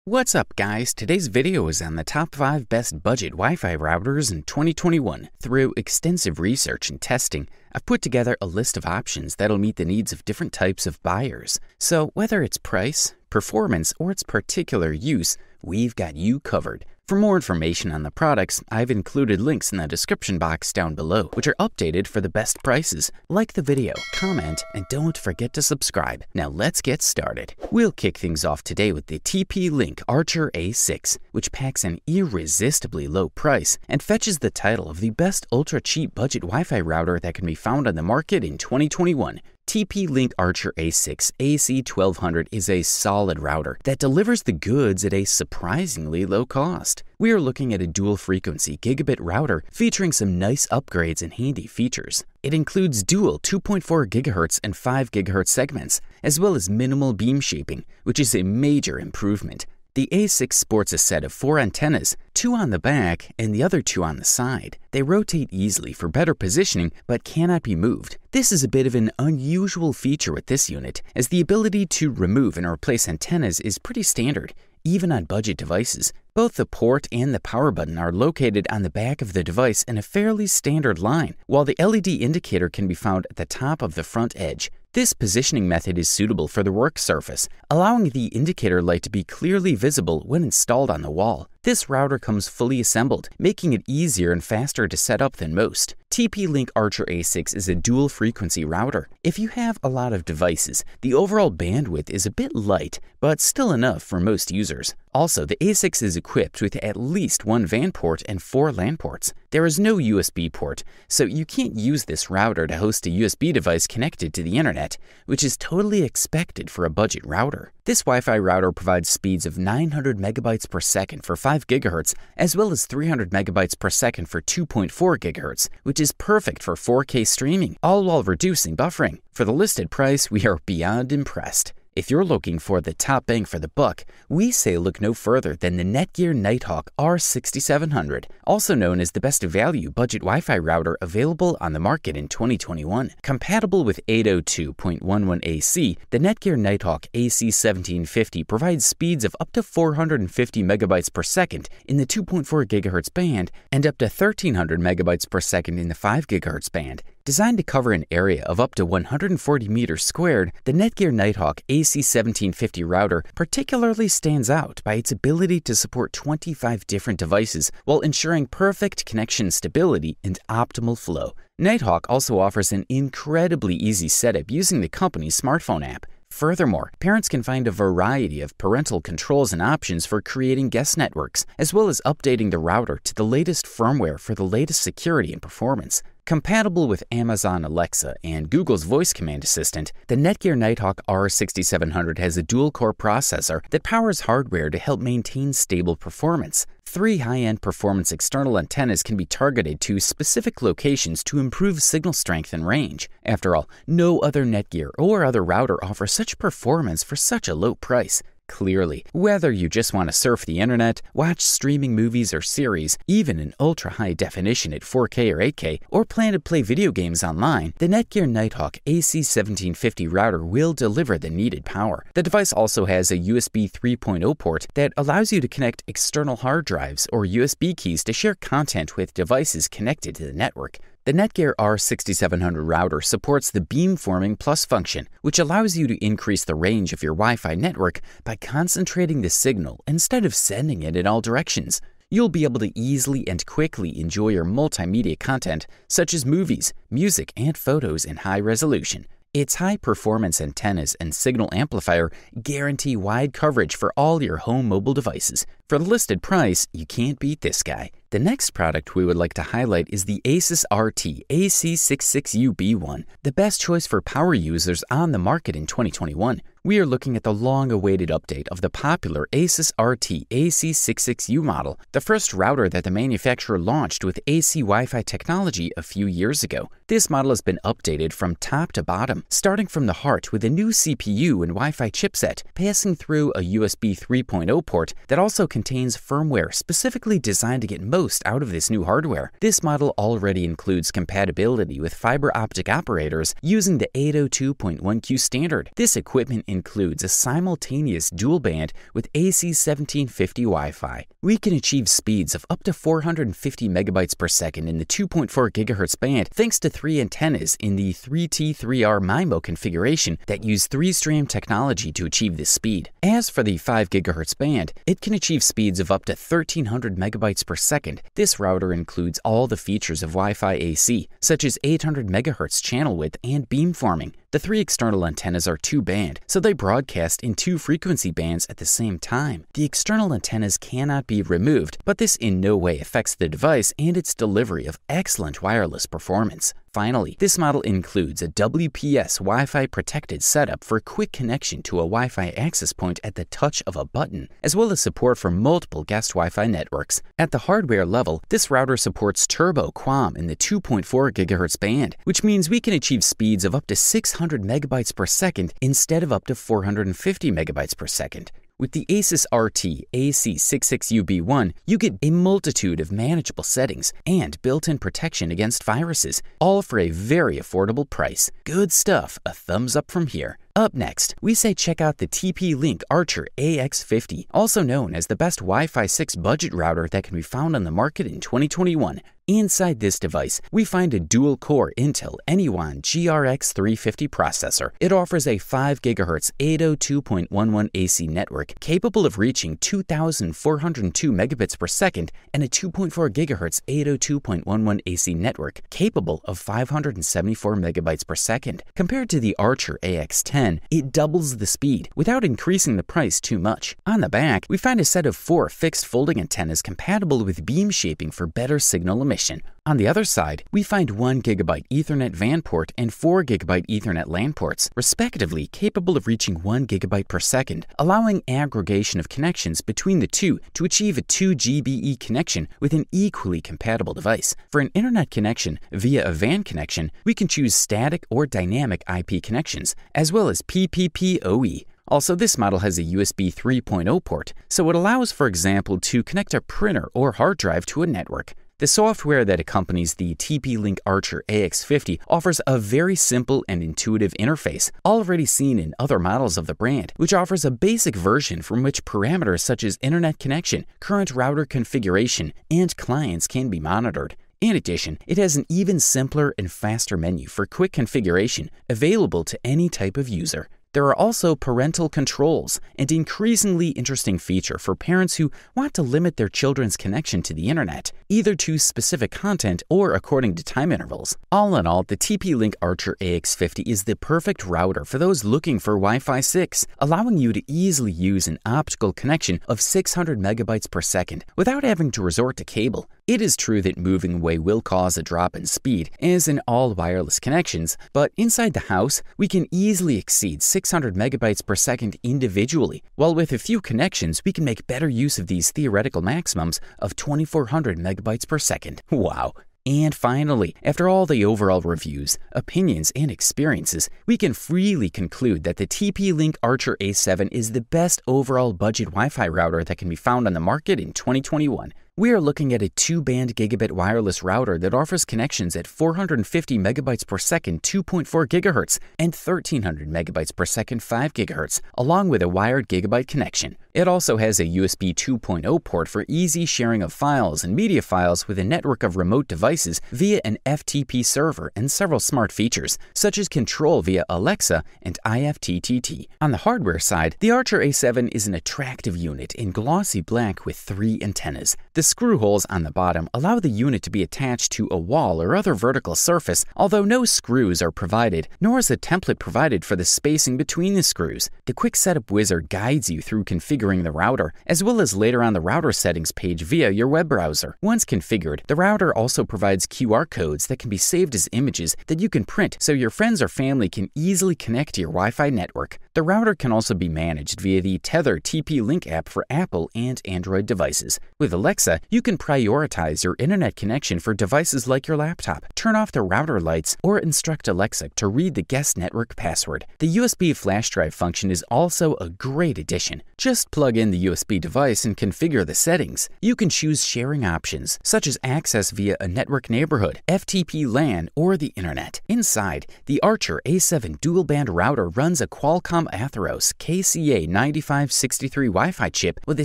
What's up, guys? Today's video is on the top 5 best budget Wi-Fi routers in 2021. Through extensive research and testing, I've put together a list of options that'll meet the needs of different types of buyers. So whether it's price, performance, or its particular use, we've got you covered. For more information on the products, I've included links in the description box down below, which are updated for the best prices. Like the video, comment, and don't forget to subscribe. Now let's get started. We'll kick things off today with the TP-Link Archer A6, which packs an irresistibly low price and fetches the title of the best ultra-cheap budget Wi-Fi router that can be found on the market in 2021. TP-Link Archer AC1200 is a solid router that delivers the goods at a surprisingly low cost. We are looking at a dual-frequency gigabit router featuring some nice upgrades and handy features. It includes dual 2.4 GHz and 5 GHz segments, as well as minimal beam shaping, which is a major improvement. The A6 sports a set of 4 antennas, 2 on the back and the other 2 on the side. They rotate easily for better positioning but cannot be moved. This is a bit of an unusual feature with this unit, as the ability to remove and replace antennas is pretty standard, even on budget devices. Both the port and the power button are located on the back of the device in a fairly standard line, while the LED indicator can be found at the top of the front edge. This positioning method is suitable for the work surface, allowing the indicator light to be clearly visible when installed on the wall. This router comes fully assembled, making it easier and faster to set up than most. TP-Link Archer A6 is a dual-frequency router. If you have a lot of devices, the overall bandwidth is a bit light, but still enough for most users. Also, the A6 is equipped with at least 1 WAN port and 4 LAN ports. There is no USB port, so you can't use this router to host a USB device connected to the internet, which is totally expected for a budget router. This Wi-Fi router provides speeds of 900 megabytes per second for 5 GHz, as well as 300 megabytes per second for 2.4 GHz, which is perfect for 4K streaming, all while reducing buffering. For the listed price, we are beyond impressed. If you're looking for the top bang for the buck, we say look no further than the Netgear Nighthawk R6700, also known as the best value budget Wi-Fi router available on the market in 2021. Compatible with 802.11 AC, the Netgear Nighthawk AC1750 provides speeds of up to 450 megabytes per second in the 2.4 GHz band and up to 1300 megabytes per second in the 5 GHz band. Designed to cover an area of up to 140 meters squared, the Netgear Nighthawk AC1750 router particularly stands out by its ability to support 25 different devices while ensuring perfect connection stability and optimal flow. Nighthawk also offers an incredibly easy setup using the company's smartphone app. Furthermore, parents can find a variety of parental controls and options for creating guest networks, as well as updating the router to the latest firmware for the latest security and performance. Compatible with Amazon Alexa and Google's voice command assistant, the Netgear Nighthawk R6700 has a dual-core processor that powers hardware to help maintain stable performance. 3 high-end performance external antennas can be targeted to specific locations to improve signal strength and range. After all, no other Netgear or other router offers such performance for such a low price. Clearly, whether you just want to surf the internet, watch streaming movies or series, even in ultra-high definition at 4K or 8K, or plan to play video games online, the Netgear Nighthawk AC1750 router will deliver the needed power. The device also has a USB 3.0 port that allows you to connect external hard drives or USB keys to share content with devices connected to the network. The Netgear R6700 router supports the Beamforming Plus function, which allows you to increase the range of your Wi-Fi network by concentrating the signal instead of sending it in all directions. You'll be able to easily and quickly enjoy your multimedia content, such as movies, music, and photos in high resolution. Its high-performance antennas and signal amplifier guarantee wide coverage for all your home mobile devices. For the listed price, you can't beat this guy. The next product we would like to highlight is the Asus RT-AC66U B1, the best choice for power users on the market in 2021. We are looking at the long-awaited update of the popular Asus RT-AC66U model, the first router that the manufacturer launched with AC Wi-Fi technology a few years ago. This model has been updated from top to bottom, starting from the heart with a new CPU and Wi-Fi chipset, passing through a USB 3.0 port that also contains firmware specifically designed to get most out of this new hardware. This model already includes compatibility with fiber optic operators using the 802.1q standard. This equipment includes a simultaneous dual band with AC1750 Wi-Fi. We can achieve speeds of up to 450 megabytes per second in the 2.4 GHz band thanks to 3 antennas in the 3T3R MIMO configuration that use 3-strand technology to achieve this speed. As for the 5 GHz band, it can achieve speeds of up to 1300 megabytes per second. This router includes all the features of Wi-Fi AC, such as 800 MHz channel width and beamforming. The 3 external antennas are 2-band, so they broadcast in 2 frequency bands at the same time. The external antennas cannot be removed, but this in no way affects the device and its delivery of excellent wireless performance. Finally, this model includes a WPS Wi-Fi protected setup for quick connection to a Wi-Fi access point at the touch of a button, as well as support for multiple guest Wi-Fi networks. At the hardware level, this router supports Turbo QAM in the 2.4 GHz band, which means we can achieve speeds of up to 600 megabytes per second instead of up to 450 megabytes per second. With the Asus RT-AC66U B1, you get a multitude of manageable settings and built-in protection against viruses, all for a very affordable price. Good stuff, a thumbs up from here. Up next, we say check out the TP-Link Archer AX50, also known as the best Wi-Fi 6 budget router that can be found on the market in 2021. Inside this device, we find a dual-core Intel Anyone GRX 350 processor. It offers a 5 GHz 802.11 AC network capable of reaching 2,402 megabits per second and a 2.4 GHz 802.11 AC network capable of 574 megabytes per second. Compared to the Archer AX10, it doubles the speed without increasing the price too much. On the back, we find a set of 4 fixed folding antennas compatible with beam shaping for better signal emission. On the other side, we find 1 GB Ethernet VAN port and 4 GB Ethernet LAN ports, respectively capable of reaching 1 GB per second, allowing aggregation of connections between the two to achieve a 2 GBE connection with an equally compatible device. For an internet connection via a VAN connection, we can choose static or dynamic IP connections, as well as PPPoE. Also, this model has a USB 3.0 port, so it allows, for example, to connect a printer or hard drive to a network. The software that accompanies the TP-Link Archer AX50 offers a very simple and intuitive interface, already seen in other models of the brand, which offers a basic version from which parameters such as internet connection, current router configuration, and clients can be monitored. In addition, it has an even simpler and faster menu for quick configuration, available to any type of user. There are also parental controls, an increasingly interesting feature for parents who want to limit their children's connection to the internet, either to specific content or according to time intervals. All in all, the TP-Link Archer AX50 is the perfect router for those looking for Wi-Fi 6, allowing you to easily use an optical connection of 600 megabytes per second without having to resort to cable. It is true that moving away will cause a drop in speed, as in all wireless connections, but inside the house, we can easily exceed 600 megabytes per second individually, while with a few connections, we can make better use of these theoretical maximums of 2400 megabytes per second. Wow! And finally, after all the overall reviews, opinions, and experiences, we can freely conclude that the TP-Link Archer A7 is the best overall budget Wi-Fi router that can be found on the market in 2021. We are looking at a 2-band gigabit wireless router that offers connections at 450 megabytes per second 2.4 gigahertz and 1300 megabytes per second 5 gigahertz, along with a wired gigabyte connection. It also has a USB 2.0 port for easy sharing of files and media files with a network of remote devices via an FTP server and several smart features, such as control via Alexa and IFTTT. On the hardware side, the Archer A7 is an attractive unit in glossy black with 3 antennas. The screw holes on the bottom allow the unit to be attached to a wall or other vertical surface, although no screws are provided, nor is a template provided for the spacing between the screws. The Quick Setup Wizard guides you through configuring the router, as well as later on the router settings page via your web browser. Once configured, the router also provides QR codes that can be saved as images that you can print so your friends or family can easily connect to your Wi-Fi network. The router can also be managed via the Tether TP-Link app for Apple and Android devices. With Alexa, you can prioritize your internet connection for devices like your laptop, turn off the router lights, or instruct Alexa to read the guest network password. The USB flash drive function is also a great addition. Just plug in the USB device and configure the settings. You can choose sharing options, such as access via a network neighborhood, FTP LAN, or the internet. Inside, the Archer A7 dual-band router runs a Qualcomm Atheros KCA9563 Wi-Fi chip with a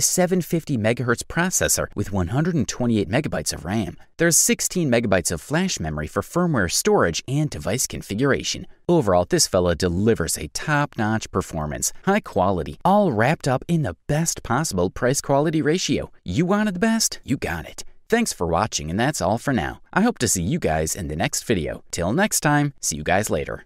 750 MHz processor with 128 MB of RAM. There's 16 MB of flash memory for firmware storage and device configuration. Overall, this fella delivers a top-notch performance, high quality, all wrapped up in the best possible price-quality ratio. You wanted the best? You got it. Thanks for watching, and that's all for now. I hope to see you guys in the next video. Till next time, see you guys later.